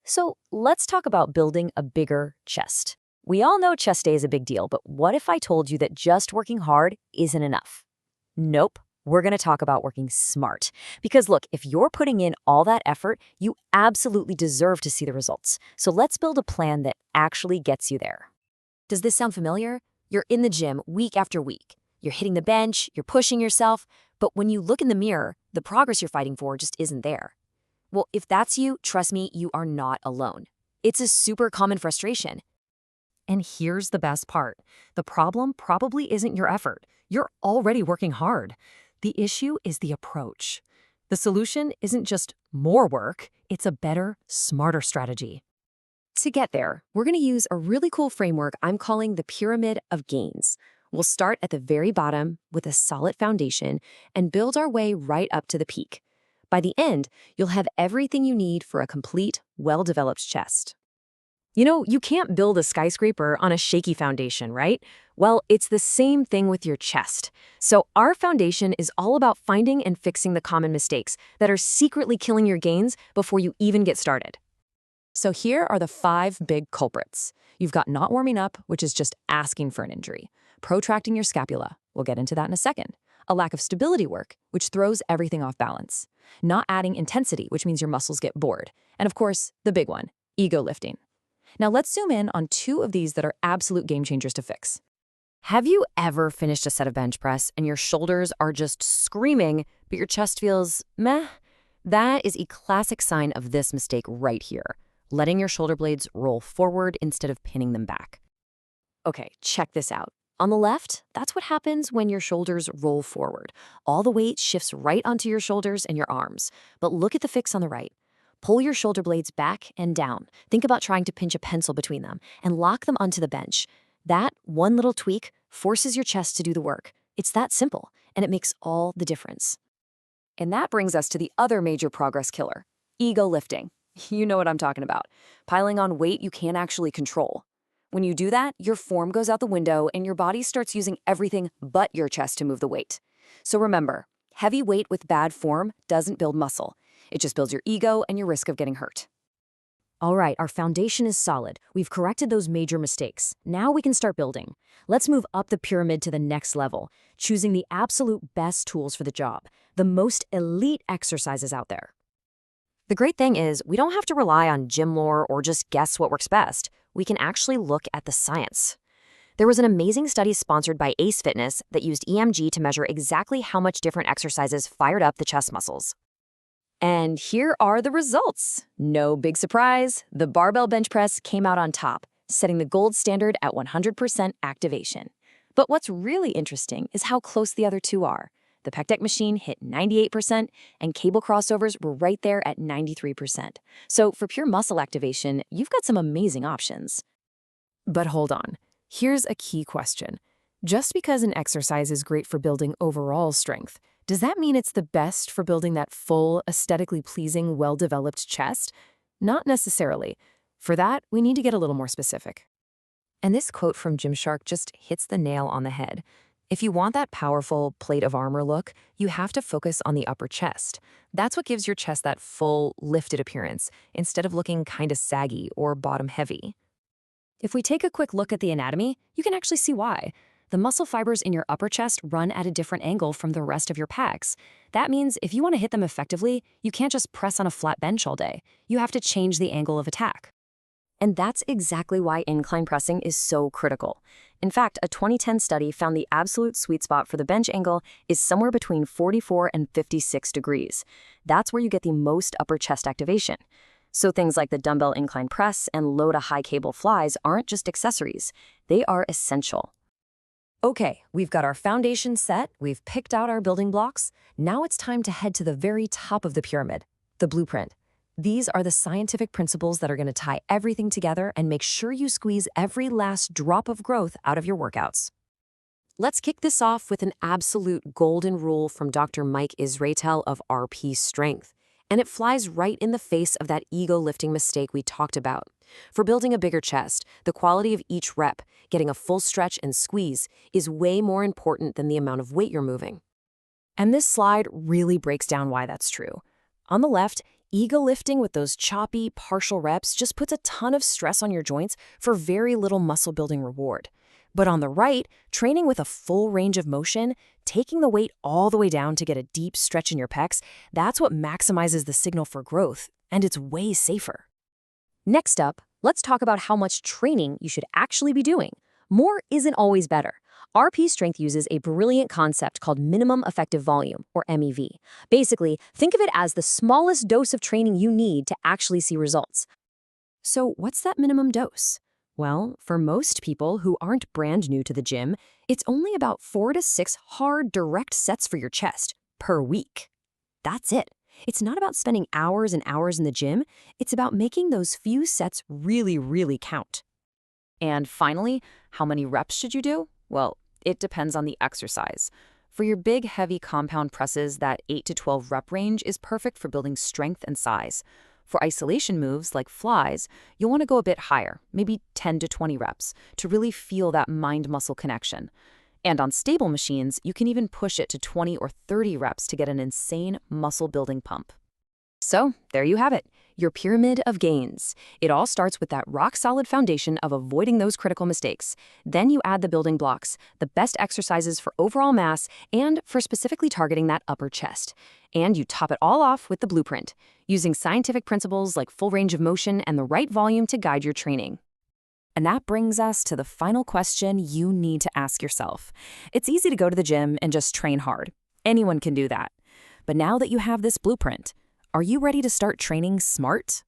So let's talk about building a bigger chest. We all know chest day is a big deal, but what if I told you that just working hard isn't enough? Nope. We're going to talk about working smart. Because look, if you're putting in all that effort, you absolutely deserve to see the results. So let's build a plan that actually gets you there. Does this sound familiar? You're in the gym week after week. You're hitting the bench, you're pushing yourself, but when you look in the mirror, the progress you're fighting for just isn't there. Well, if that's you, trust me, you are not alone. It's a super common frustration. And here's the best part. The problem probably isn't your effort. You're already working hard. The issue is the approach. The solution isn't just more work, it's a better, smarter strategy. To get there, we're going to use a really cool framework I'm calling the pyramid of gains. We'll start at the very bottom with a solid foundation and build our way right up to the peak. By the end, you'll have everything you need for a complete, well-developed chest. You know, you can't build a skyscraper on a shaky foundation, right? Well, it's the same thing with your chest. So our foundation is all about finding and fixing the common mistakes that are secretly killing your gains before you even get started. So here are the 5 big culprits. You've got not warming up, which is just asking for an injury. Protracting your scapula. We'll get into that in a second. A lack of stability work, which throws everything off balance. Not adding intensity, which means your muscles get bored. And of course, the big one, ego lifting. Now let's zoom in on 2 of these that are absolute game changers to fix. Have you ever finished a set of bench press and your shoulders are just screaming, but your chest feels meh? That is a classic sign of this mistake right here, letting your shoulder blades roll forward instead of pinning them back. Okay, check this out. On the left, that's what happens when your shoulders roll forward. All the weight shifts right onto your shoulders and your arms. But look at the fix on the right. Pull your shoulder blades back and down. Think about trying to pinch a pencil between them and lock them onto the bench. That one little tweak forces your chest to do the work. It's that simple, and it makes all the difference. And that brings us to the other major progress killer, ego lifting. You know what I'm talking about. Piling on weight you can't actually control. When you do that, your form goes out the window and your body starts using everything but your chest to move the weight. So remember, heavy weight with bad form doesn't build muscle. It just builds your ego and your risk of getting hurt. All right, our foundation is solid. We've corrected those major mistakes. Now we can start building. Let's move up the pyramid to the next level, choosing the absolute best tools for the job, the most elite exercises out there. The great thing is, we don't have to rely on gym lore or just guess what works best. We can actually look at the science. There was an amazing study sponsored by Ace Fitness that used EMG to measure exactly how much different exercises fired up the chest muscles. And here are the results. No big surprise, the barbell bench press came out on top, setting the gold standard at 100% activation. But what's really interesting is how close the other 2 are. The pec deck machine hit 98%, and cable crossovers were right there at 93%. So for pure muscle activation, you've got some amazing options. But hold on, here's a key question. Just because an exercise is great for building overall strength, does that mean it's the best for building that full, aesthetically pleasing, well-developed chest? Not necessarily. For that, we need to get a little more specific. And this quote from Gymshark just hits the nail on the head. If you want that powerful plate of armor look, you have to focus on the upper chest. That's what gives your chest that full, lifted appearance, instead of looking kinda saggy or bottom-heavy. If we take a quick look at the anatomy, you can actually see why. The muscle fibers in your upper chest run at a different angle from the rest of your pecs. That means if you want to hit them effectively, you can't just press on a flat bench all day. You have to change the angle of attack. And that's exactly why incline pressing is so critical. In fact, a 2010 study found the absolute sweet spot for the bench angle is somewhere between 44 and 56 degrees. That's where you get the most upper chest activation. So things like the dumbbell incline press and low to high cable flies aren't just accessories. They are essential. Okay, we've got our foundation set, we've picked out our building blocks. Now it's time to head to the very top of the pyramid, the blueprint. These are the scientific principles that are going to tie everything together and make sure you squeeze every last drop of growth out of your workouts. Let's kick this off with an absolute golden rule from Dr. Mike Israetel of RP Strength. And it flies right in the face of that ego-lifting mistake we talked about. For building a bigger chest, the quality of each rep, getting a full stretch and squeeze, is way more important than the amount of weight you're moving. And this slide really breaks down why that's true. On the left, Ego lifting with those choppy, partial reps just puts a ton of stress on your joints for very little muscle building reward. But on the right, training with a full range of motion, taking the weight all the way down to get a deep stretch in your pecs, that's what maximizes the signal for growth, and it's way safer. Next up, let's talk about how much training you should actually be doing. More isn't always better. RP Strength uses a brilliant concept called minimum effective volume, or MEV. Basically, think of it as the smallest dose of training you need to actually see results. So what's that minimum dose? Well, for most people who aren't brand new to the gym, it's only about 4 to 6 hard, direct sets for your chest per week. That's it. It's not about spending hours and hours in the gym. It's about making those few sets really, really count. And finally, how many reps should you do? Well, it depends on the exercise. For your big, heavy compound presses, that 8 to 12 rep range is perfect for building strength and size. For isolation moves like flies, you'll want to go a bit higher, maybe 10 to 20 reps, to really feel that mind-muscle connection. And on stable machines, you can even push it to 20 or 30 reps to get an insane muscle-building pump. So, there you have it, your pyramid of gains. It all starts with that rock-solid foundation of avoiding those critical mistakes. Then you add the building blocks, the best exercises for overall mass and for specifically targeting that upper chest. And you top it all off with the blueprint, using scientific principles like full range of motion and the right volume to guide your training. And that brings us to the final question you need to ask yourself. It's easy to go to the gym and just train hard. Anyone can do that. But now that you have this blueprint, are you ready to start training smart?